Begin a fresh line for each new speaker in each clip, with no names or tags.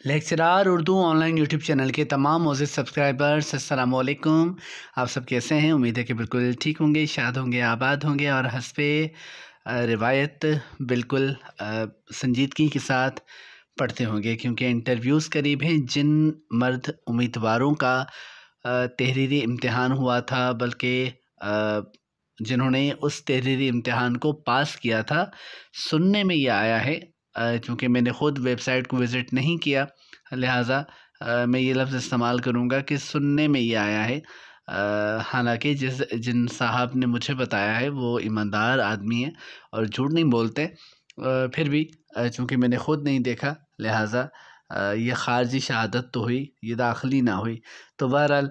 Lecturer Urdu online YouTube channel के तमाम मोज़िज़ subscribers अस्सलाम वालेकुम। आप सब कैसे हैं? उम्मीद है कि बिल्कुल ठीक होंगे, शाद होंगे, आबाद होंगे और हस्बे रिवायत बिल्कुल संजीदगी के साथ पढ़ते होंगे, क्योंकि इंटरव्यूज़ करीब हैं। जिन मर्द उम्मीदवारों का तहरीरी इम्तिहान हुआ था, बल्कि जिन्होंने उस तहरीरी इम्तिहान को पास किया था, सुनने में ये आया है, चूँकि मैंने ख़ुद वेबसाइट को विज़िट नहीं किया, लिहाजा मैं ये लफ्ज़ इस्तेमाल करूँगा कि सुनने में ये आया है। हालांकि जिन साहब ने मुझे बताया है वो ईमानदार आदमी है और झूठ नहीं बोलते, फिर भी चूँकि मैंने ख़ुद नहीं देखा, लिहाजा ये ख़ारजी शहादत तो हुई, ये दाखिली ना हुई। तो बहरहाल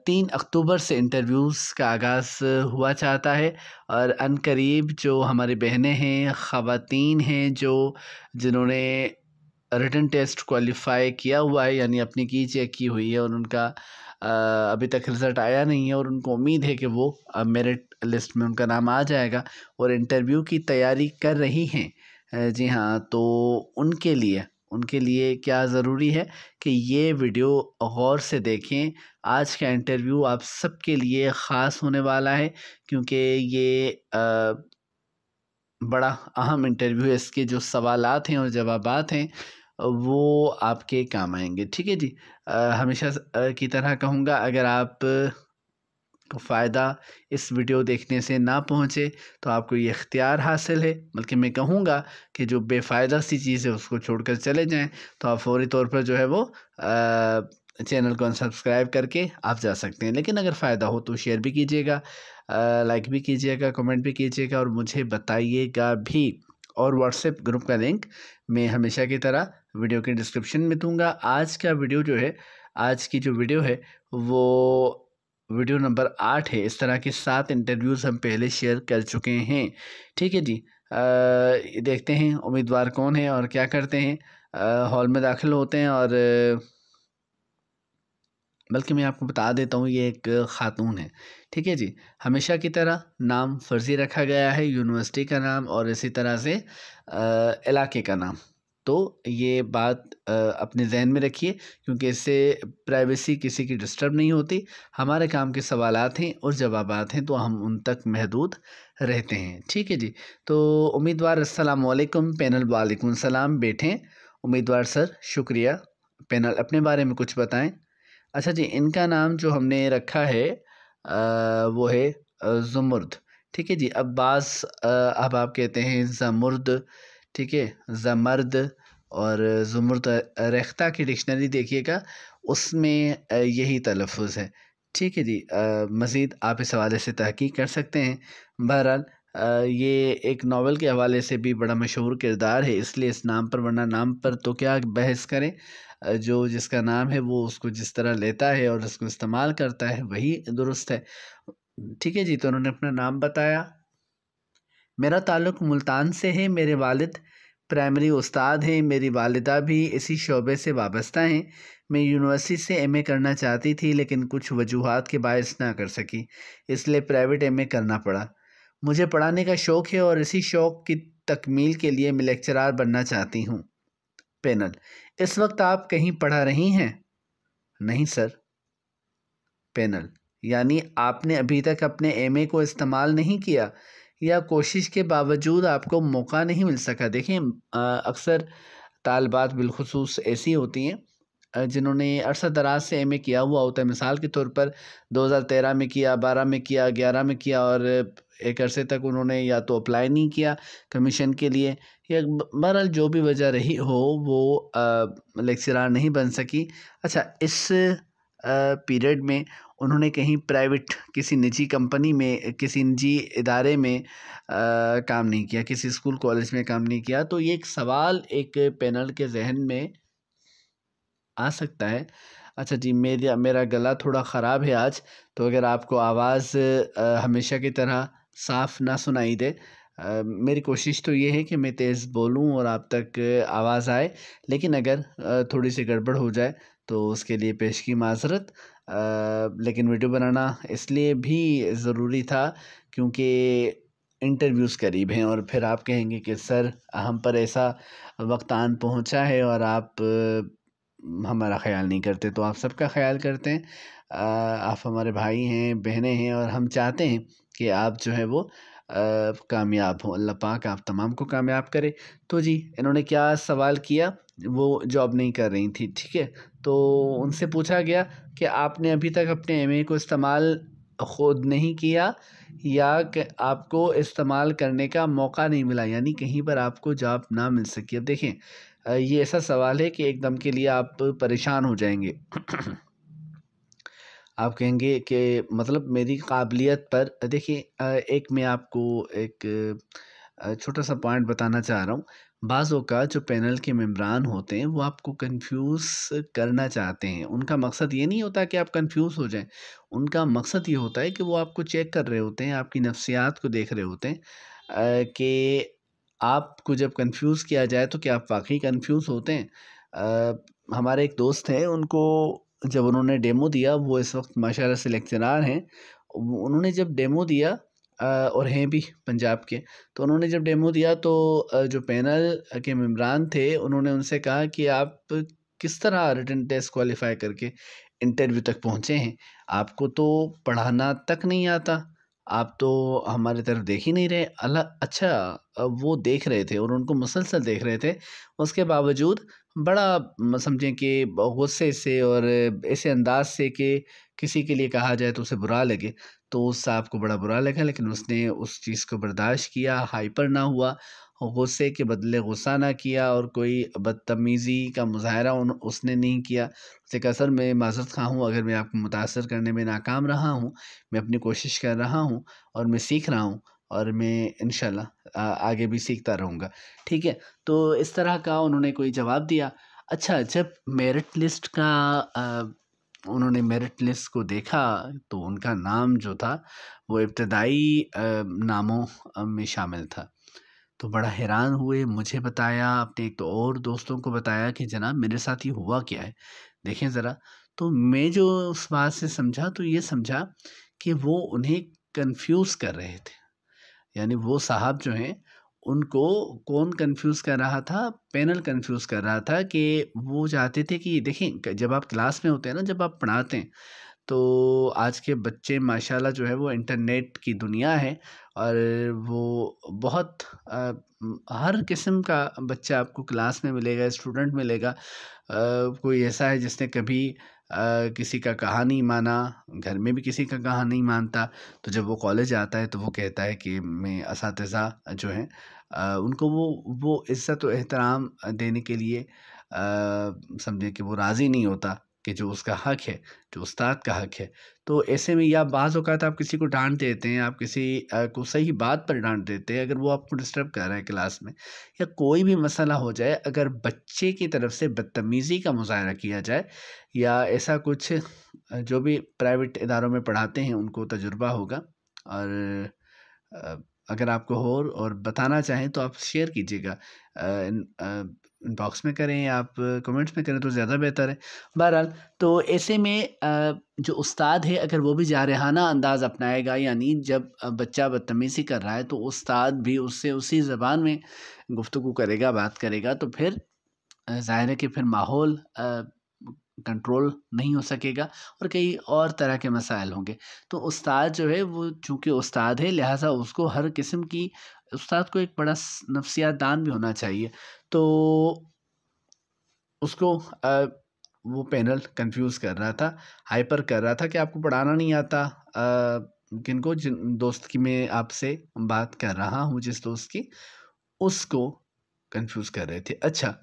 3 अक्टूबर से इंटरव्यूज़ का आगाज़ हुआ चाहता है और अनकरीब जो हमारी बहनें हैं, ख़वातीन हैं, जिन्होंने रिटन टेस्ट क्वालिफ़ाई किया हुआ है, यानी अपनी की चेक की हुई है और उनका अभी तक रिज़ल्ट आया नहीं है और उनको उम्मीद है कि वो मेरिट लिस्ट में उनका नाम आ जाएगा और इंटरव्यू की तैयारी कर रही हैं। जी हाँ, तो उनके लिए क्या ज़रूरी है कि ये वीडियो गौर से देखें। आज का इंटरव्यू आप सबके लिए ख़ास होने वाला है, क्योंकि ये बड़ा अहम इंटरव्यू है। इसके जो सवालात हैं और जवाबात हैं वो आपके काम आएंगे। ठीक है जी। हमेशा की तरह कहूँगा, अगर आप को फ़ायदा इस वीडियो देखने से ना पहुँचे तो आपको ये इख्तियार हासिल है, बल्कि मैं कहूँगा कि जो बेफ़ायदा सी चीज़ है उसको छोड़कर चले जाएं, तो आप फ़ौरी तौर पर जो है वो चैनल को अनसब्सक्राइब करके आप जा सकते हैं। लेकिन अगर फ़ायदा हो तो शेयर भी कीजिएगा, लाइक भी कीजिएगा, कमेंट भी कीजिएगा और मुझे बताइएगा भी। और व्हाट्सएप ग्रुप का लिंक मैं हमेशा की तरह वीडियो के डिस्क्रिप्शन में दूंगा। आज की जो वीडियो है वो वीडियो नंबर 8 है। इस तरह के 7 इंटरव्यूज़ हम पहले शेयर कर चुके हैं। ठीक है जी। देखते हैं उम्मीदवार कौन है और क्या करते हैं। हॉल में दाखिल होते हैं और बल्कि मैं आपको बता देता हूँ, ये एक ख़ातून है। ठीक है जी। हमेशा की तरह नाम फ़र्ज़ी रखा गया है, यूनिवर्सिटी का नाम और इसी तरह से इलाके का नाम। तो ये बात अपने जहन में रखिए, क्योंकि इससे प्राइवेसी किसी की डिस्टर्ब नहीं होती। हमारे काम के सवालात हैं और जवाबात हैं, तो हम उन तक महदूद रहते हैं। ठीक है जी। तो उम्मीदवार अस्सलाम वालेकुम। पैनल वालेकुम सलाम। बैठें। उम्मीदवार सर शुक्रिया। पैनल अपने बारे में कुछ बताएं। अच्छा जी, इनका नाम जो हमने रखा है वो है ज़ुमुर्द। ठीक है जी। अब आप कहते हैं ज़मुर्द, ठीक है, ज़मर्द और ज़ुमुर्द। रेख्ता की डिक्शनरी देखिएगा, उसमें यही तलफ़्फ़ुज़ है। ठीक है जी। मज़ीद आप इस हवाले से तहक़ीक़ कर सकते हैं। बहरहाल ये एक नावल के हवाले से भी बड़ा मशहूर किरदार है, इसलिए इस नाम पर, वरना नाम पर तो क्या बहस करें। जो जिसका नाम है वो उसको जिस तरह लेता है और उसको इस्तेमाल करता है वही दुरुस्त है। ठीक है जी। तो उन्होंने अपना नाम बताया। मेरा ताल्लुक़ मुल्तान से है। मेरे वालिद प्राइमरी उस्ताद हैं। मेरी वालिदा भी इसी शोबे से वाबस्ता हैं। मैं यूनिवर्सिटी से एमए करना चाहती थी, लेकिन कुछ वजूहात के बायस ना कर सकी, इसलिए प्राइवेट एमए करना पड़ा। मुझे पढ़ाने का शौक़ है और इसी शौक़ की तकमील के लिए मैं लेक्चरार बनना चाहती हूँ। पैनल: इस वक्त आप कहीं पढ़ा रही हैं? नहीं सर। पैनल: यानी आपने अभी तक अपने एमए को इस्तेमाल नहीं किया या कोशिश के बावजूद आपको मौका नहीं मिल सका? देखिए, अक्सर तालिबात बिलखुसूस ऐसी होती हैं जिन्होंने अरसा दराज से एमए किया हुआ होता है। मिसाल के तौर पर 2013 में किया, 12 में किया, 11 में किया और एक अरसे तक उन्होंने या तो अप्लाई नहीं किया कमीशन के लिए, या बहरहाल जो भी वजह रही हो वो लेक्चरार नहीं बन सकी। अच्छा, इस पीरियड में उन्होंने कहीं प्राइवेट किसी निजी कंपनी में, किसी निजी इदारे में काम नहीं किया, किसी स्कूल कॉलेज में काम नहीं किया। तो ये एक सवाल एक पैनल के जहन में आ सकता है। अच्छा जी, मेरा गला थोड़ा ख़राब है आज, तो अगर आपको आवाज़ हमेशा की तरह साफ़ ना सुनाई दे, मेरी कोशिश तो ये है कि मैं तेज़ बोलूँ और आप तक आवाज़ आए, लेकिन अगर थोड़ी सी गड़बड़ हो जाए तो उसके लिए पेश की माज़रत। लेकिन वीडियो बनाना इसलिए भी ज़रूरी था क्योंकि इंटरव्यूज़ करीब हैं और फिर आप कहेंगे कि सर हम पर ऐसा वक्त आन पहुँचा है और आप हमारा ख्याल नहीं करते, तो आप सबका ख्याल करते हैं। आप हमारे भाई हैं, बहनें हैं, और हम चाहते हैं कि आप जो है वो कामयाब हो। अल्लाह पाक आप तमाम को कामयाब करे। तो जी, इन्होंने क्या सवाल किया, वो जॉब नहीं कर रही थी, ठीक है। तो उनसे पूछा गया कि आपने अभी तक अपने एमए को इस्तेमाल ख़ुद नहीं किया, या कि आपको इस्तेमाल करने का मौका नहीं मिला, यानी कहीं पर आपको जॉब ना मिल सकी। अब देखें, ये ऐसा सवाल है कि एकदम के लिए आप परेशान हो जाएंगे। आप कहेंगे कि मतलब मेरी काबिलियत पर देखिए, एक मैं आपको एक छोटा सा पॉइंट बताना चाह रहा हूँ। बाज़ औक़ात जो पैनल के मेंबरान होते हैं वो आपको कंफ्यूज करना चाहते हैं। उनका मकसद ये नहीं होता कि आप कंफ्यूज हो जाएं, उनका मकसद ये होता है कि वो आपको चेक कर रहे होते हैं, आपकी नफ्सियात को देख रहे होते हैं, कि आपको जब कंफ्यूज किया जाए तो क्या आप वाकई कंफ्यूज होते हैं। हमारे एक दोस्त हैं, उनको जब उन्होंने डेमो दिया, वो इस वक्त माशाल्लाह से लेक्चरार हैं। उन्होंने जब डेमो दिया, और हैं भी पंजाब के, तो उन्होंने जब डेमो दिया तो जो पैनल के मेंबरान थे उन्होंने उनसे कहा कि आप किस तरह रिटन टेस्ट क्वालिफाई करके इंटरव्यू तक पहुँचे हैं, आपको तो पढ़ाना तक नहीं आता, आप तो हमारी तरफ देख ही नहीं रहे। अच्छा, वो देख रहे थे और उनको मुसलसल देख रहे थे, उसके बावजूद बड़ा समझें कि गुस्से से और ऐसे अंदाज से कि किसी के लिए कहा जाए तो उसे बुरा लगे, तो उस साहब को बड़ा बुरा लगा, लेकिन उसने उस चीज़ को बर्दाश्त किया, हाइपर ना हुआ, गुस्से के बदले गुस्सा ना किया, और कोई बदतमीज़ी का मुज़ाहरा उसने नहीं किया। उसने कहा, सर मैं माज़रत ख़्वाह हूँ अगर मैं आपको मुतासर करने में नाकाम रहा हूँ, मैं अपनी कोशिश कर रहा हूँ और मैं सीख रहा हूँ, और मैं इंशाल्लाह आगे भी सीखता रहूँगा, ठीक है। तो इस तरह का उन्होंने कोई जवाब दिया। अच्छा, जब मेरिट लिस्ट का उन्होंने मेरिट लिस्ट को देखा, तो उनका नाम जो था वो इब्तदाई नामों में शामिल था। तो बड़ा हैरान हुए, मुझे बताया, अपने एक तो और दोस्तों को बताया कि जनाब मेरे साथ ये हुआ क्या है, देखें ज़रा। तो मैं जो उस बात से समझा, तो ये समझा कि वो उन्हें कंफ्यूज कर रहे थे, यानी वो साहब जो हैं उनको कौन कंफ्यूज कर रहा था, पैनल कंफ्यूज कर रहा था, कि वो चाहते थे कि देखें, जब आप क्लास में होते हैं ना, जब आप पढ़ाते हैं, तो आज के बच्चे माशाल्लाह जो है वो इंटरनेट की दुनिया है, और वो बहुत हर किस्म का बच्चा आपको क्लास में मिलेगा, स्टूडेंट मिलेगा। कोई ऐसा है जिसने कभी किसी का कहा नहीं माना, घर में भी किसी का कहा नहीं मानता, तो जब वो कॉलेज आता है तो वो कहता है कि मैं असातिज़ा जो हैं उनको वो इज़्ज़त और एहतराम देने के लिए समझें कि वो राज़ी नहीं होता, कि जो उसका हक़ है, जो उस्ताद का हक़ है। तो ऐसे में, या बाज़ औक़ात आप किसी को डाँट देते हैं, आप किसी को सही बात पर डाँट देते हैं, अगर वो आपको डिस्टर्ब कर रहा है क्लास में, या कोई भी मसला हो जाए, अगर बच्चे की तरफ से बदतमीज़ी का मुज़ाहरा किया जाए, या ऐसा कुछ, जो भी प्राइवेट इदारों में पढ़ाते हैं उनको तजुर्बा होगा, और अगर आपको हो और बताना चाहें तो आप शेयर कीजिएगा, इनबॉक्स में करें, आप कमेंट्स में करें तो ज़्यादा बेहतर है। बहरहाल, तो ऐसे में जो उस्ताद है, अगर वो भी जारहाना अंदाज़ अपनाएगा, यानी जब बच्चा बदतमीज़ी कर रहा है तो उस्ताद भी उससे उसी ज़बान में गुफ्तगू करेगा, बात करेगा, तो फिर ज़ाहिर है कि फिर माहौल कंट्रोल नहीं हो सकेगा, और कई और तरह के मसाइल होंगे। तो उस्ताद जो है वो चूँकि उस्ताद है, लिहाज़ा उसको हर किस्म की, उस्ताद को एक बड़ा नफ्सियात दान भी होना चाहिए। तो उसको वो पैनल कंफ्यूज कर रहा था, हाइपर कर रहा था कि आपको पढ़ाना नहीं आता। किनको, जिन दोस्त की मैं आपसे बात कर रहा हूँ, जिस दोस्त की, उसको कंफ्यूज कर रहे थे। अच्छा,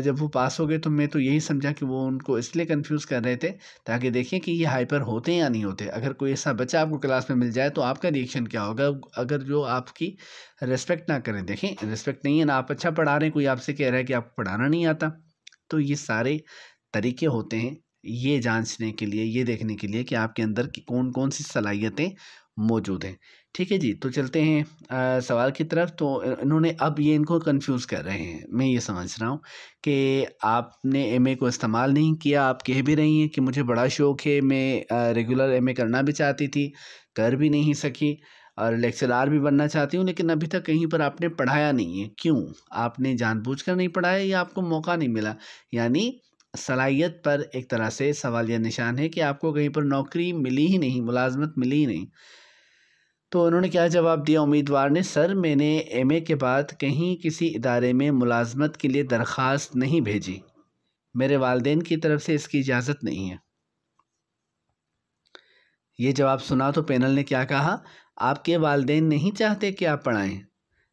जब वो पास हो गए तो मैं तो यही समझा कि वो उनको इसलिए कंफ्यूज कर रहे थे ताकि देखें कि ये हाइपर होते हैं या नहीं होते। अगर कोई ऐसा बच्चा आपको क्लास में मिल जाए तो आपका रिएक्शन क्या होगा, अगर जो आपकी रिस्पेक्ट ना करें। देखें, रिस्पेक्ट नहीं है ना, आप अच्छा पढ़ा रहे हैं, कोई आपसे कह रहा है कि आपको पढ़ाना नहीं आता। तो ये सारे तरीके होते हैं ये जांचने के लिए, ये देखने के लिए कि आपके अंदर की कौन-कौन सी सलाहियतें मौजूद हैं। ठीक है जी, तो चलते हैं सवाल की तरफ। तो इन्होंने अब ये इनको कंफ्यूज कर रहे हैं, मैं ये समझ रहा हूँ कि आपने एमए को इस्तेमाल नहीं किया। आप कह भी रही हैं कि मुझे बड़ा शौक़ है, मैं रेगुलर एमए करना भी चाहती थी, कर भी नहीं सकी, और लेक्चरार भी बनना चाहती हूँ, लेकिन अभी तक कहीं पर आपने पढ़ाया नहीं है। क्यों? आपने जानबूझकर नहीं पढ़ाया, या आपको मौका नहीं मिला? यानी सलाहियत पर एक तरह से सवाल या निशान है कि आपको कहीं पर नौकरी मिली ही नहीं, मुलाजमत मिली ही नहीं। तो उन्होंने क्या जवाब दिया उम्मीदवार ने, सर मैंने एमए के बाद कहीं किसी इदारे में मुलाजमत के लिए दरख्वास्त नहीं भेजी, मेरे वालिदैन की तरफ से इसकी इजाज़त नहीं है। ये जवाब सुना तो पैनल ने क्या कहा, आपके वालिदैन नहीं चाहते कि आप पढ़ाएं?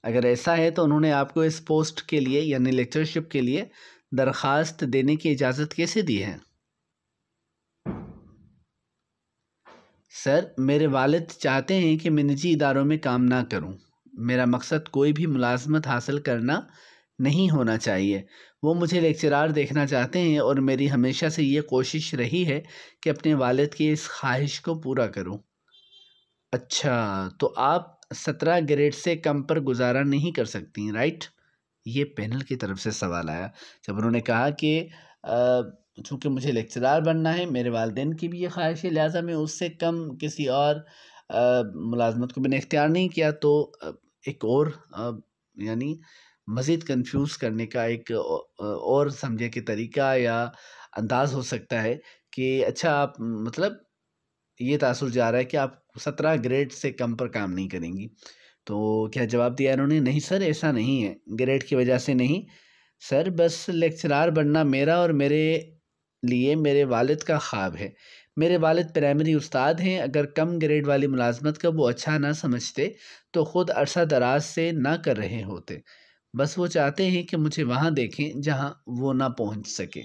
अगर ऐसा है तो उन्होंने आपको इस पोस्ट के लिए यानी लेक्चरशिप के लिए दरख्वास्त देने की इजाज़त कैसे दी है? सर मेरे वालिद चाहते हैं कि मैं निजी इदारों में काम ना करूं। मेरा मकसद कोई भी मुलाजमत हासिल करना नहीं होना चाहिए। वो मुझे लेक्चरार देखना चाहते हैं और मेरी हमेशा से ये कोशिश रही है कि अपने वालिद की इस ख्वाहिश को पूरा करूं। अच्छा, तो आप 17 ग्रेड से कम पर गुजारा नहीं कर सकती, राइट? ये पैनल की तरफ से सवाल आया जब उन्होंने कहा कि चूँकि मुझे लेक्चरार बनना है, मेरे वालिदैन की भी ये ख्वाहिश है, लिहाजा मैं उससे कम किसी और मुलाजमत को मैंने इख्तियार नहीं किया। तो एक और यानी मज़ीद कंफ्यूज करने का एक और समझे कि तरीका या अंदाज़ हो सकता है कि अच्छा आप मतलब ये तासुर जा रहा है कि आप 17 ग्रेड से कम पर काम नहीं करेंगी। तो क्या जवाब दिया इन्होंने, नहीं सर ऐसा नहीं है, ग्रेड की वजह से नहीं सर, बस लेक्चरार बनना मेरा और मेरे लिए मेरे वालिद का ख्वाब है। मेरे वालिद प्राइमरी उस्ताद हैं, अगर कम ग्रेड वाली मुलाजमत का वो अच्छा ना समझते तो ख़ुद अरसा दराज से ना कर रहे होते। बस वो चाहते हैं कि मुझे वहाँ देखें जहाँ वो ना पहुँच सके।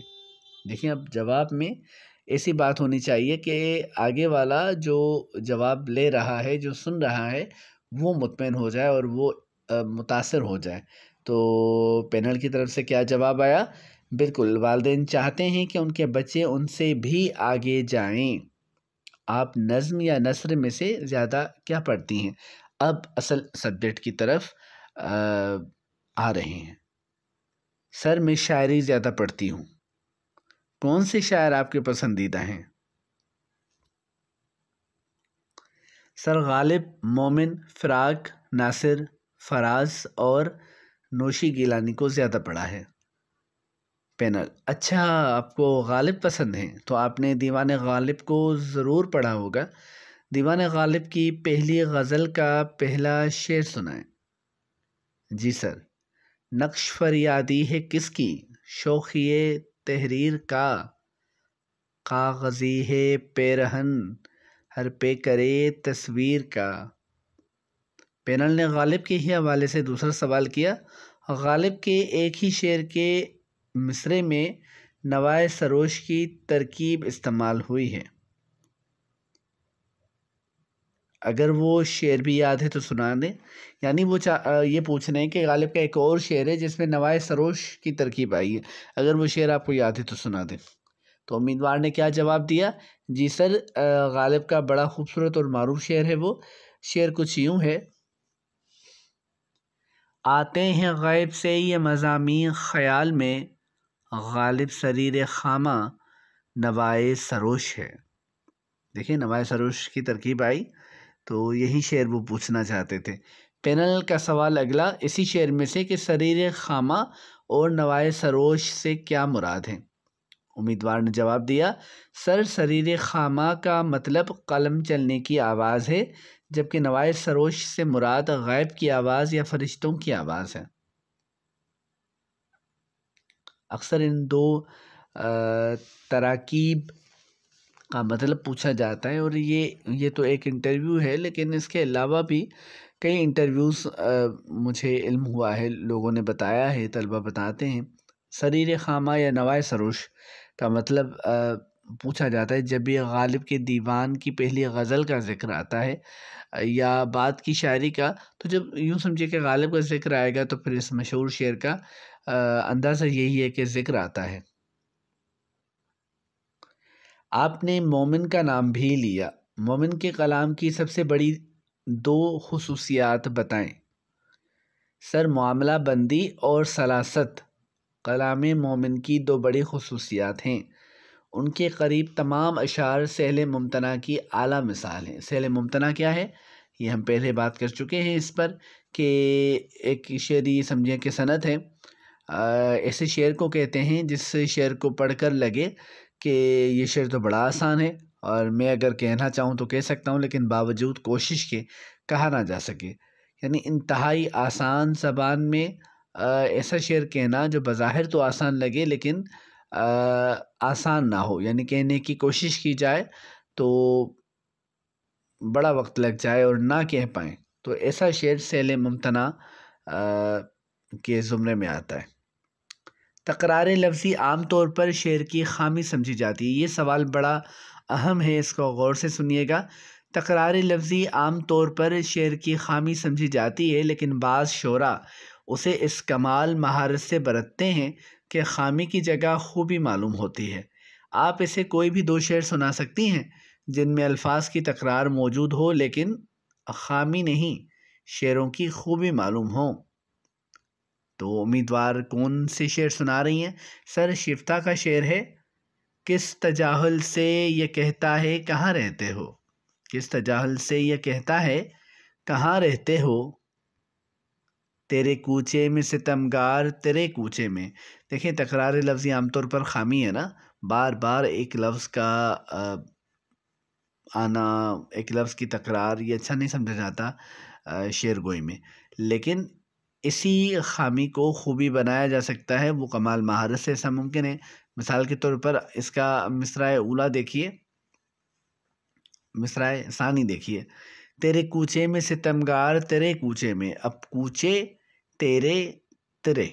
देखिए अब जवाब में ऐसी बात होनी चाहिए कि आगे वाला जो जवाब ले रहा है, जो सुन रहा है, वो मुतमईन हो जाए और वो मुतासर हो जाए। तो पैनल की तरफ से क्या जवाब आया, बिल्कुल वालिदैन चाहते हैं कि उनके बच्चे उनसे भी आगे जाएं। आप नज़्म या नस्र में से ज़्यादा क्या पढ़ती हैं? अब असल सब्जेक्ट की तरफ आ रहे हैं। सर मैं शायरी ज़्यादा पढ़ती हूँ। कौन से शायर आपके पसंदीदा हैं? सर गालिब, मोमिन, फ़राक, नासिर, फ़राज और नौशी गिलानी को ज़्यादा पढ़ा है। पैनल, अच्छा आपको गालिब पसंद हैं, तो आपने दीवान गालिब को ज़रूर पढ़ा होगा। दीवान गालिब की पहली गज़ल का पहला शेर सुनाएं। जी सर, नक्श फरियादी है किसकी, शौक़िए तहरीर का, कागज़ी है पेरहन हर पे करे तस्वीर का। पैनल ने गालिब के ही हवाले से दूसरा सवाल किया, गालिब के एक ही शेर के मिसरे में नवाए सरोश की तरकीब इस्तेमाल हुई है। अगर वो शेर भी याद है तो सुना दें। यानी वो ये पूछ रहे हैं कि गालिब का एक और शेर है जिसमें नवाए सरोश की तरकीब आई है, अगर वो शेर आपको याद है तो सुना दें। तो उम्मीदवार ने क्या जवाब दिया, जी सर गालिब का बड़ा खूबसूरत और मारूफ शेर है। वो शेर कुछ यूँ है, आते हैं गैब से ये मज़ामीन ख़याल में, गालिब सरीर खामा नवाए सरोश है। देखिए नवाए सरोश की तरकीब आई, तो यही शेर वो पूछना चाहते थे। पैनल का सवाल अगला इसी शेर में से कि सरीर खामा और नवाए सरोश से क्या मुराद है? उम्मीदवार ने जवाब दिया, सर सरीर खामा का मतलब कलम चलने की आवाज़ है, जबकि नवाए सरोश से मुराद गैब की आवाज़ या फरिश्तों की आवाज़ है। अक्सर इन दो तराकीब का मतलब पूछा जाता है और ये तो एक इंटरव्यू है, लेकिन इसके अलावा भी कई इंटरव्यूज़ मुझे इल्म हुआ है, लोगों ने बताया है, तलबा बताते हैं। सरीर खामा या नवाए सरोश का मतलब पूछा जाता है जब भी गालिब के दीवान की पहली गज़ल का ज़िक्र आता है या बाद की शायरी का, तो जब यूँ समझिए कि गालिब का ज़िक्र आएगा तो फिर इस मशहूर शेर का अंदाज़ा यही है कि ज़िक्र आता है। आपने मोमिन का नाम भी लिया, मोमिन के कलाम की सबसे बड़ी 2 खुसूसियात बताएं। सर मामला बंदी और सलासत कलाम मोमिन की 2 बड़ी खुसूसियात हैं। उनके करीब तमाम अशार सहल मुमतना की आला मिसाल हैं। सहल मुमतना क्या है, ये हम पहले बात कर चुके हैं इस पर कि एक शेरी समझिए कि सनद है, ऐसे शेर को कहते हैं जिस शेर को पढ़कर लगे कि ये शेर तो बड़ा आसान है और मैं अगर कहना चाहूँ तो कह सकता हूँ, लेकिन बावजूद कोशिश के कहा ना जा सके। यानी इंतहाई आसान ज़बान में ऐसा शेर कहना जो बज़ाहिर तो आसान लगे लेकिन आसान ना हो, यानी कहने की कोशिश की जाए तो बड़ा वक्त लग जाए और ना कह पाएँ, तो ऐसा शेर सैल मुमतना के ज़ुमरे में आता है। तकरार लफ्ज़ी आम तौर पर शेर की खामी समझी जाती है। ये सवाल बड़ा अहम है, इसको गौर से सुनिएगा। तकरार लफ्ज़ी आम तौर पर शेर की खामी समझी जाती है, लेकिन बाज़ शोरा उसे इस कमाल महारत से बरतते हैं कि खामी की जगह खूबी मालूम होती है। आप इसे कोई भी दो शेर सुना सकती हैं जिनमें अल्फाज की तकरार मौजूद हो लेकिन खामी नहीं, शेरों की खूबी मालूम हो। तो उम्मीदवार कौन से शेर सुना रही हैं? सर शिफ्ता का शेर है, किस तजाहुल से ये कहता है कहाँ रहते हो। किस तजाहुल से ये कहता है कहाँ रहते हो, तेरे कूचे में सितमगार तेरे कूचे में। देखिए तकरार लफ्ज़ी आमतौर पर खामी है ना, बार बार एक लफ्ज़ का आना, एक लफ्ज़ की तकरार, ये अच्छा नहीं समझा जाता शेर गोई में। लेकिन इसी खामी को खूबी बनाया जा सकता है, वो कमाल महारत से ऐसा मुमकिन है। मिसाल के तौर पर इसका मिसराए ऊला देखिए, मिसराए सानी देखिए, तेरे कूचे में सितमगार तेरे कूचे में। अब कूचे तेरे तेरे,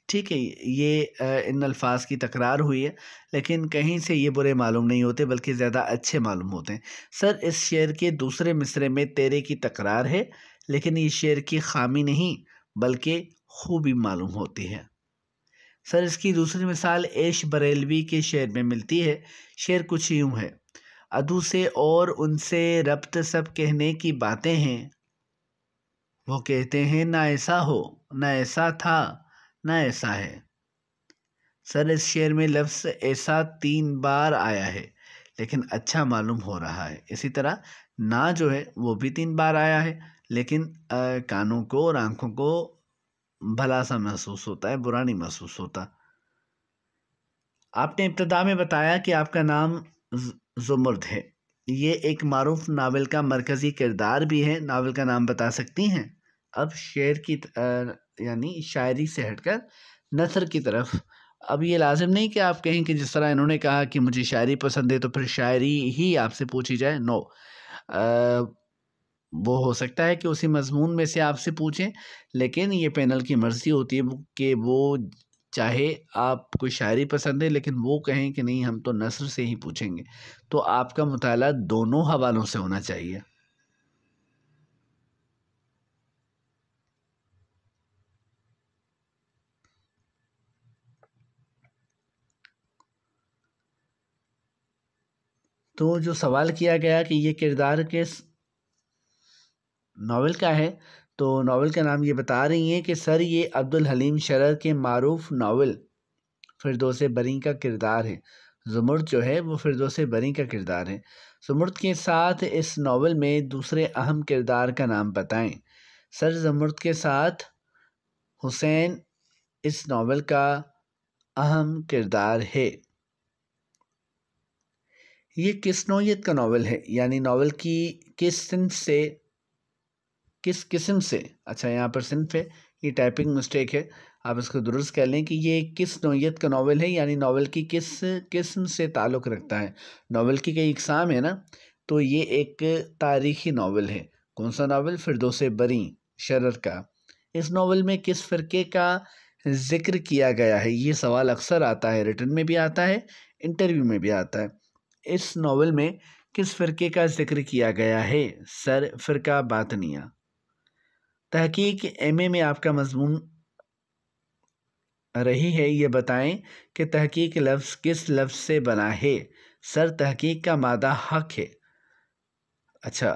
ठीक है, ये इन अल्फाज की तकरार हुई है, लेकिन कहीं से ये बुरे मालूम नहीं होते बल्कि ज़्यादा अच्छे मालूम होते हैं। सर इस शेर के दूसरे मिसरे में तेरे की तकरार है, लेकिन ये शेर की खामी नहीं बल्कि खूबी मालूम होती है। सर इसकी दूसरी मिसाल ऐश बरेलवी के शेर में मिलती है। शेर कुछ यूँ है, अदू से और उनसे रब्त सब कहने की बातें हैं, वो कहते हैं ना ऐसा हो ना ऐसा था ना ऐसा है। सर इस शेर में लफ्ज़ ऐसा 3 बार आया है लेकिन अच्छा मालूम हो रहा है। इसी तरह ना जो है वो भी 3 बार आया है, लेकिन कानों को और आँखों को भला सा महसूस होता है, बुरा नहीं महसूस होता। आपने इब्तिदा में बताया कि आपका नाम ज़ुमर्द है। ये एक मारूफ नावल का मरकज़ी किरदार भी है। नावल का नाम बता सकती हैं? अब शेर की यानी शायरी से हटकर नथर की तरफ। अब ये लाज़िम नहीं कि आप कहें कि जिस तरह इन्होंने कहा कि मुझे शायरी पसंद है तो फिर शायरी ही आपसे पूछी जाए। नो, वो हो सकता है कि उसी मज़मून में से आपसे पूछें, लेकिन ये पैनल की मर्ज़ी होती है कि वो चाहे आप कोई शायरी पसंद है लेकिन वो कहें कि नहीं हम तो नस्र से ही पूछेंगे। तो आपका मुताला दोनों हवालों से होना चाहिए। तो जो सवाल किया गया कि ये किरदार किस नावल का है, तो नावल का नाम ये बता रही हैं कि सर ये अब्दुल हलीम शरर के मारूफ नावल फिरदौस बरी का किरदार है। ज़ुमर्द जो है वो फिरदौस बरी का किरदार है। ज़ुमर्द के साथ इस नावल में दूसरे अहम किरदार का नाम बताएं। सर ज़ुमर्द के साथ हुसैन इस नावल का अहम किरदार है। ये किस नौयत का नावल है, यानी नावल की किस सिंफ से, किस किस्म से, अच्छा यहाँ पर सिंफ है, ये टाइपिंग मिस्टेक है, आप इसको दुरुस्त कर लें कि ये किस नौयत का नावल है, यानी नावल की किस किस्म से ताल्लुक़ रखता है। नावल की कई इक़साम है ना, तो ये एक तारीख़ी नावल है। कौन सा नावल? फिरदौस बरी शरर का। इस नावल में किस फ़िरके का ज़िक्र किया गया है? ये सवाल अक्सर आता है, रिटन में भी आता है, इंटरव्यू में भी आता है। इस नावल में किस फ़िरके का ज़िक्र किया गया है? सर फ़िरका बातनिया। तहकीक एमए में आपका मज़मून रही है, ये बताएं कि तहकीक लफ्ज़ किस लफ्ज़ से बना है? सर तहकीक का मादा हक है। अच्छा,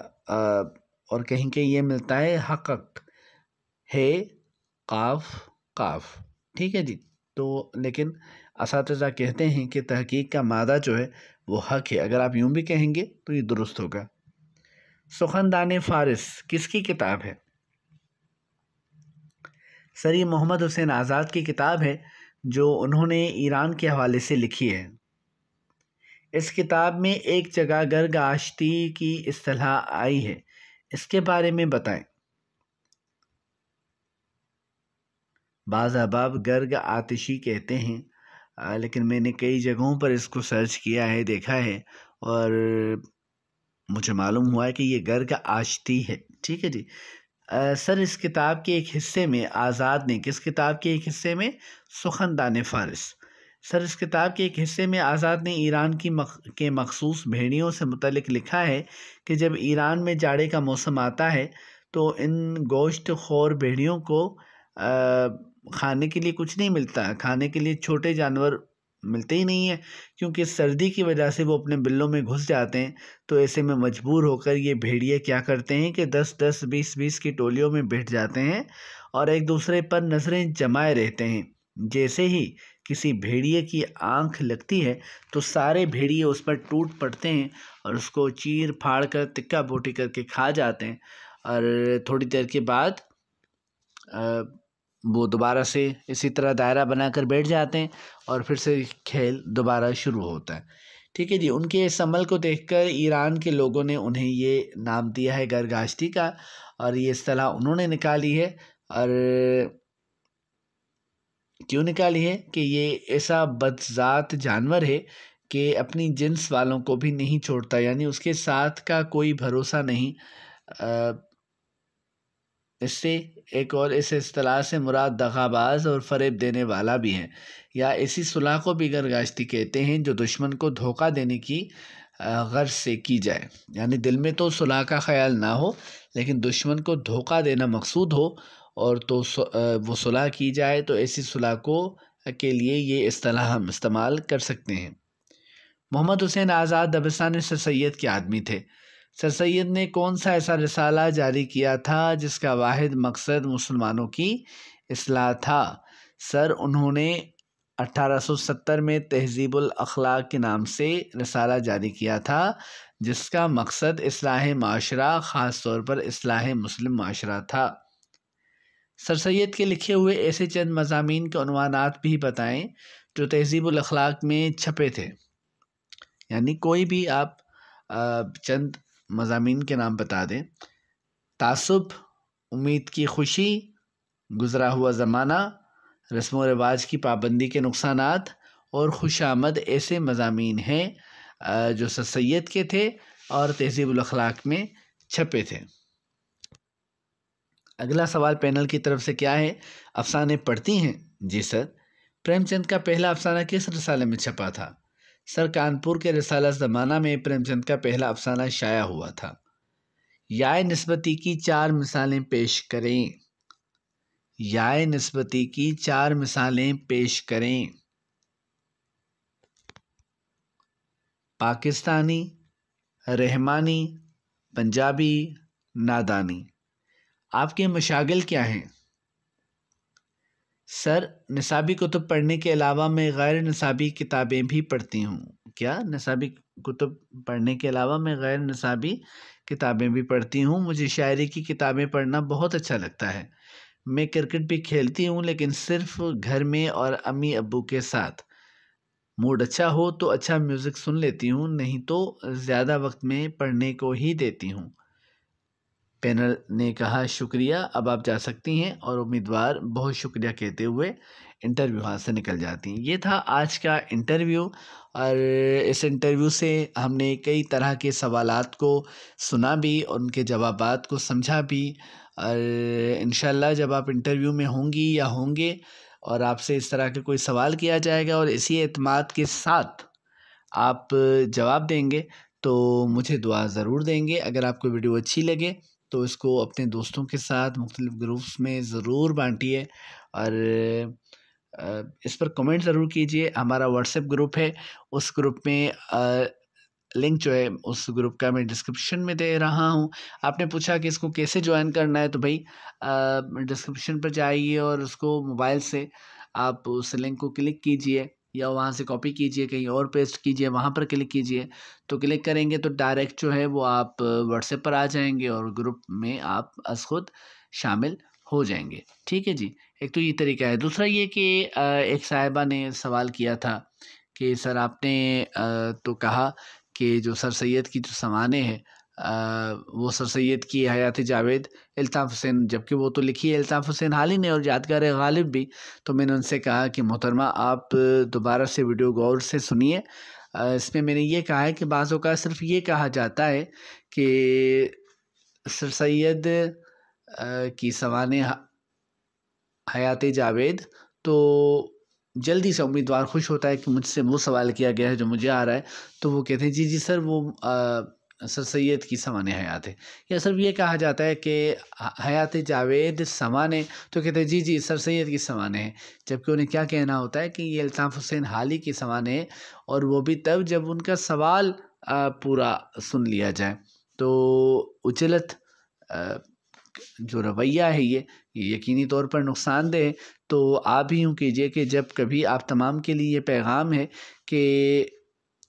और कहीं के ये मिलता है हक़ है काफ काफ, ठीक है जी। तो लेकिन असातिज़ा कहते हैं कि तहकीक का मादा जो है वो हक है। अगर आप यूँ भी कहेंगे तो ये दुरुस्त होगा। सुखनदान फ़ारिस किसकी किताब है? सर ये मोहम्मद हुसैन आज़ाद की किताब है जो उन्होंने ईरान के हवाले से लिखी है। इस किताब में एक जगह गर्ग आश्ती की इस्तिलाह आई है, इसके बारे में बताएं। बाज़ अहबाब गर्ग आतिशी कहते हैं, लेकिन मैंने कई जगहों पर इसको सर्च किया है, देखा है, और मुझे मालूम हुआ है कि ये गर्ग आश्ती है। ठीक है जी। सर इस किताब के एक हिस्से में आज़ाद ने, किस किताब के एक हिस्से में? सुखनदान फ़ारिस। सर इस किताब के एक हिस्से में आज़ाद ने ईरान के मखसूस भेड़ियों से मुतल्लिक लिखा है कि जब ईरान में जाड़े का मौसम आता है तो इन गोश्त खोर भेड़ियों को खाने के लिए कुछ नहीं मिलता, खाने के लिए छोटे जानवर मिलते ही नहीं है, क्योंकि सर्दी की वजह से वो अपने बिलों में घुस जाते हैं। तो ऐसे में मजबूर होकर ये भेड़िए क्या करते हैं कि 10-10, 20-20 की टोलियों में बैठ जाते हैं और एक दूसरे पर नज़रें जमाए रहते हैं। जैसे ही किसी भेड़िए की आंख लगती है तो सारे भेड़िए उस पर टूट पड़ते हैं और उसको चीर फाड़ कर तिक्का बोटी करके खा जाते हैं, और थोड़ी देर के बाद वो दोबारा से इसी तरह दायरा बनाकर बैठ जाते हैं और फिर से खेल दोबारा शुरू होता है। ठीक है जी। उनके इस अमल को देखकर ईरान के लोगों ने उन्हें ये नाम दिया है गर्ग आश्ती का, और ये इस्तिलाह उन्होंने निकाली है। और क्यों निकाली है कि ये ऐसा बदज़ात जानवर है कि अपनी जिन्स वालों को भी नहीं छोड़ता, यानी उसके साथ का कोई भरोसा नहीं। इससे एक और इस इस्तिलाह से मुराद दगाबाज और फ़रेब देने वाला भी है, या ऐसी सुलह को भी गर्ग आश्ती कहते हैं जो दुश्मन को धोखा देने की गर्ज से की जाए। यानी दिल में तो सुलह का ख्याल ना हो, लेकिन दुश्मन को धोखा देना मकसूद हो और तो वो सुलह की जाए, तो ऐसी सुलह को के लिए ये इस्तिलाह हम इस्तेमाल कर सकते हैं। मोहम्मद हुसैन आज़ाद दबिस्तान सर सैयद के आदमी थे। सर सैयद ने कौन सा ऐसा रिसाला जारी किया था जिसका वाहिद मकसद मुसलमानों की इस्लाह था? सर उन्होंने 1870 में तहज़ीबुल अखलाक के नाम से रिसाला जारी किया था, जिसका मकसद इस्लाह माशरा, ख़ास तौर पर इस्लाह मुस्लिम माशरा था। सर सैयद के लिखे हुए ऐसे चंद मज़ामीन के उन्वानात भी बताएं जो तहज़ीबुल अखलाक में छपे थे। यानी कोई भी आप चंद मज़ामीन के नाम बता दें। तासुब, उम्मीद की खुशी, गुज़रा हुआ ज़माना, रस्म व रिवाज की पाबंदी के नुकसानात और खुशामद ऐसे मज़ामीन हैं जो सर सैयद के थे और तहज़ीबुल अखलाक में छपे थे। अगला सवाल पैनल की तरफ से क्या है? अफसाने पढ़ती हैं? जी सर। प्रेमचंद का पहला अफसाना किस रिसाले में छपा था? सर कानपुर के रिसाला ज़माना में प्रेमचंद का पहला अफसाना शाया हुआ था। याए निस्बती की 4 मिसालें पेश करें। याए निस्बती की 4 मिसालें पेश करें। पाकिस्तानी, रहमानी, पंजाबी, नादानी। आपके मशागिल क्या हैं? सर निसाबी कुतुब पढ़ने के अलावा मैं गैर निसाबी किताबें भी पढ़ती हूँ। क्या? निसाबी कुतुब पढ़ने के अलावा मैं गैर निसाबी किताबें भी पढ़ती हूँ। मुझे शायरी की किताबें पढ़ना बहुत अच्छा लगता है। मैं क्रिकेट भी खेलती हूँ, लेकिन सिर्फ घर में और अम्मी अब्बू के साथ। मूड अच्छा हो तो अच्छा म्यूज़िक सुन लेती हूँ, नहीं तो ज़्यादा वक्त में पढ़ने को ही देती हूँ। पैनल ने कहा शुक्रिया, अब आप जा सकती हैं, और उम्मीदवार बहुत शुक्रिया कहते हुए इंटरव्यू हाथ से निकल जाती हैं। ये था आज का इंटरव्यू, और इस इंटरव्यू से हमने कई तरह के सवालात को सुना भी और उनके जवाबात को समझा भी। और इंशाल्लाह जब आप इंटरव्यू में होंगी या होंगे और आपसे इस तरह के कोई सवाल किया जाएगा और इसी एतमाद के साथ आप जवाब देंगे तो मुझे दुआ ज़रूर देंगे। अगर आपको वीडियो अच्छी लगे तो इसको अपने दोस्तों के साथ मुख्तलिफ़ ग्रुप्स में ज़रूर बांटिए, और इस पर कमेंट ज़रूर कीजिए। हमारा व्हाट्सएप ग्रुप है, उस ग्रुप में लिंक जो है उस ग्रुप का मैं डिस्क्रिप्शन में दे रहा हूँ। आपने पूछा कि इसको कैसे ज्वाइन करना है, तो भाई डिस्क्रिप्शन पर जाइए और उसको मोबाइल से आप उस लिंक को क्लिक कीजिए या वहाँ से कॉपी कीजिए, कहीं और पेस्ट कीजिए, वहाँ पर क्लिक कीजिए। तो क्लिक करेंगे तो डायरेक्ट जो है वो आप व्हाट्सएप पर आ जाएंगे और ग्रुप में आप अस खुद शामिल हो जाएंगे। ठीक है जी, एक तो ये तरीका है। दूसरा ये कि एक साहिबा ने सवाल किया था कि सर आपने तो कहा कि जो सर सैयद की जो समाने हैं वो सर सैयद की हयात जावेद अल्ताफ़ हुसैन, जबकि वो तो लिखी है अल्ताफ़ हुसैन हाली ने और यादगार गालिब भी। तो मैंने उनसे कहा कि मोहतरमा आप दोबारा से वीडियो गौर से सुनिए। इसमें मैंने ये कहा है कि बाज़ औक़ात सिर्फ़ ये कहा जाता है कि सर सैयद की सवाने हयात जावेद, तो जल्दी से उम्मीदवार खुश होता है कि मुझसे वो सवाल किया गया है जो मुझे आ रहा है। तो वो कहते हैं जी जी सर वो सर सैयद की सवाने हयात है। या सिर्फ ये कहा जाता है कि हयात जावेद सवाने, तो कहते हैं जी जी सर सैयद की सवाने हैं, जबकि उन्हें क्या कहना होता है कि ये अल्ताफ़ हुसैन हाली की सवाने हैं, और वो भी तब जब उनका सवाल पूरा सुन लिया जाए। तो उजलत जो रवैया है ये यकीनी तौर पर नुकसानदेह है। तो आप भी यूँ कीजिए कि जब कभी आप तमाम के लिए ये पैगाम है कि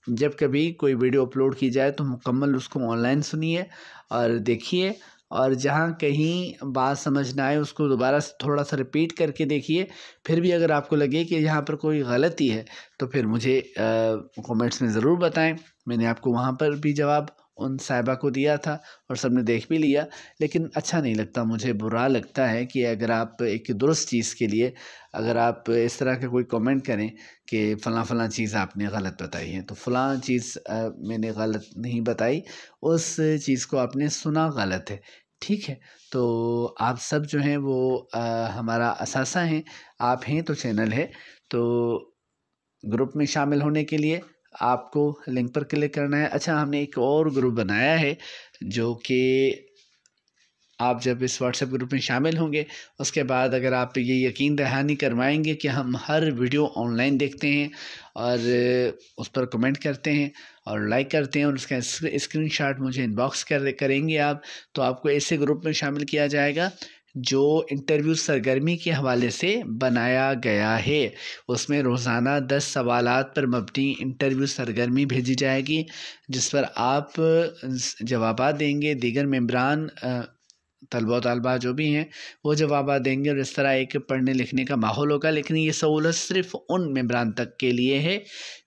जब कभी कोई वीडियो अपलोड की जाए तो मुकम्मल उसको ऑनलाइन सुनिए और देखिए, और जहाँ कहीं बात समझ ना आए उसको दोबारा से थोड़ा सा रिपीट करके देखिए। फिर भी अगर आपको लगे कि यहाँ पर कोई गलती है तो फिर मुझे कमेंट्स में ज़रूर बताएं। मैंने आपको वहाँ पर भी जवाब उन साहिबा को दिया था और सबने देख भी लिया, लेकिन अच्छा नहीं लगता, मुझे बुरा लगता है कि अगर आप एक दुरुस्त चीज़ के लिए अगर आप इस तरह का कोई कमेंट करें कि फ़लाँ फ़लाँ चीज़ आपने गलत बताई है, तो फ़लाँ चीज़ मैंने गलत नहीं बताई, उस चीज़ को आपने सुना गलत है। ठीक है, तो आप सब जो हैं वो हमारा असासा हैं, आप हैं तो चैनल है। तो ग्रुप में शामिल होने के लिए आपको लिंक पर क्लिक करना है। अच्छा, हमने एक और ग्रुप बनाया है जो कि आप जब इस व्हाट्सएप ग्रुप में शामिल होंगे उसके बाद अगर आप ये यकीन दहानी करवाएंगे कि हम हर वीडियो ऑनलाइन देखते हैं और उस पर कमेंट करते हैं और लाइक करते हैं और उसका स्क्रीनशॉट मुझे इनबॉक्स करेंगे आप, तो आपको ऐसे ग्रुप में शामिल किया जाएगा जो इंटरव्यू सरगर्मी के हवाले से बनाया गया है। उसमें रोज़ाना 10 सवालात पर मबनी इंटरव्यू सरगर्मी भेजी जाएगी जिस पर आप जवाब देंगे, दीगर मेंबरान तलबा व तालबा जो भी हैं वो जवाब देंगे और इस तरह एक पढ़ने लिखने का माहौल होगा। लेकिन ये सहूलत सिर्फ़ उन मेंबरान तक के लिए है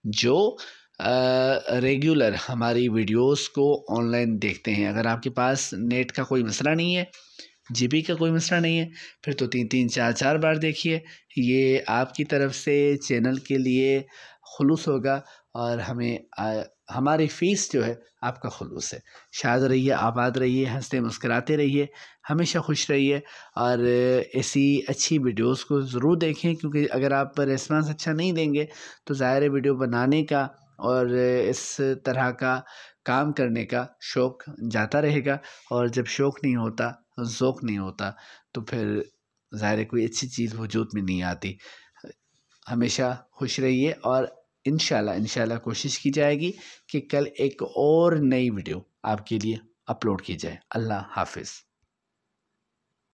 जो रेगुलर हमारी वीडियोस को ऑनलाइन देखते हैं। अगर आपके पास नेट का कोई मसला नहीं है, जीबी का कोई मसला नहीं है, फिर तो 3-3 4-4 बार देखिए। ये आपकी तरफ से चैनल के लिए खुलूस होगा और हमारी फ़ीस जो है आपका खुलूस है। शाद रहिए, आबाद रहिए, हंसते मुस्कुराते रहिए, हमेशा खुश रहिए और ऐसी अच्छी वीडियोस को ज़रूर देखें, क्योंकि अगर आप रिस्पांस अच्छा नहीं देंगे तो ज़ाहिर है वीडियो बनाने का और इस तरह का काम करने का शौक़ जाता रहेगा, और जब शौक़ नहीं होता, ज़ौक़ नहीं होता, तो फिर ज़ाहिर है कोई अच्छी चीज़ वजूद में नहीं आती। हमेशा खुश रहिए और इंशाल्लाह कोशिश की जाएगी कि कल एक और नई वीडियो आपके लिए अपलोड की जाए। अल्लाह हाफ़िज़।